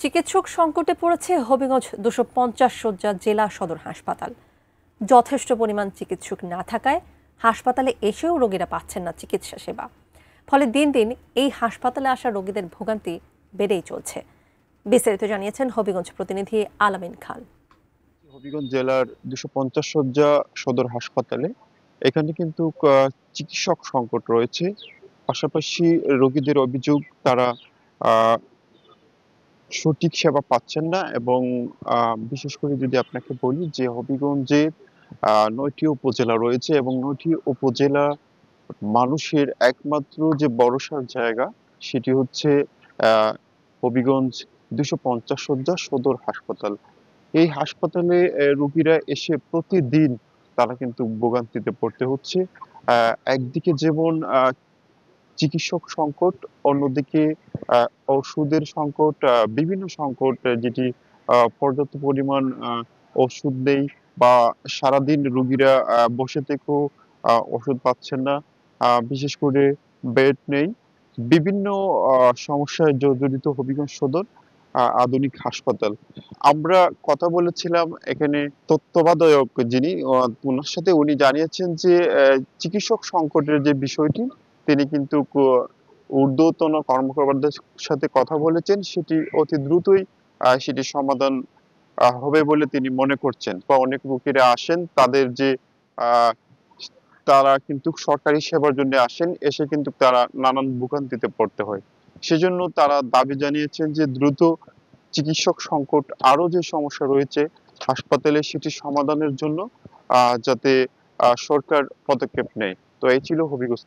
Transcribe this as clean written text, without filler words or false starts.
চিকিৎসক সংকটে পড়েছে হবিগঞ্জ 250 শয্যা জেলা সদর হাসপাতাল। যথেষ্ট পরিমাণ চিকিৎসক না থাকায় হাসপাতালে এসেও রোগীরা পাচ্ছেন না চিকিৎসা সেবা। ফলে দিন দিন এই হাসপাতালে আসা রোগীদের ভোগান্তি বেড়েই চলছে। বিস্তারিত জানিয়েছেন হবিগঞ্জ প্রতিনিধি আলামিন খান। হবিগঞ্জ জেলার 250 শয্যা সদর হাসপাতালে এখানে কিন্তু চিকিৎসক সংকট রয়েছে। পাশাপাশি রোগীদের অভিযোগ তারা আহ, সঠিক সেবা পাচ্ছেন না এবং বিশেষ করে যদি আপনাকে বলি যে হবিগঞ্জে 9টি উপজেলা রয়েছে এবং 9টি উপজেলা মানুষের একমাত্র যে ভরসার জায়গা সেটি হচ্ছে আহ, হবিগঞ্জ 250 শয্যা সদর হাসপাতাল। এই হাসপাতালে রোগীরা এসে প্রতিদিন তারা কিন্তু ভোগান্তিতে পড়তে হচ্ছে। একদিকে যেমন চিকিৎসক সংকট, অন্যদিকে ওষুধের সংকট, বিভিন্ন সংকট, যেটি পর্যাপ্ত পরিমাণ ওষুধ নেই বা সারাদিন রোগীরা বসে থেকেও ওষুধ পাচ্ছেন না। বিশেষ করে বেড নেই। বিভিন্ন সমস্যায় জর্জরিত হবিগঞ্জ সদর আধুনিক হাসপাতাল। আমরা কথা বলেছিলাম এখানে তত্ত্বাবধায়ক যিনি, ওনার সাথে উনি জানিয়েছেন যে চিকিৎসক সংকটের যে বিষয়টি তিনি কিন্তু ঊর্ধ্বতন কর্মকর্তাদের সাথে কথা বলেছেন, সেটি অতি দ্রুতই সেটি সমাধান হবে বলে তিনি মনে করছেন। বা অনেক রোগীরা আসেন তাদের যে আহ, তারা কিন্তু সরকারি সেবার জন্য আসেন, এসে কিন্তু তারা নানান ভোগান্তিতে পড়তে হয়। সেজন্য তারা দাবি জানিয়েছেন যে দ্রুত চিকিৎসক সংকট আরো যে সমস্যা রয়েছে হাসপাতালে সেটি সমাধানের জন্য যাতে সরকার পদক্ষেপ নেয়। তো এই ছিল হবিগঞ্জ।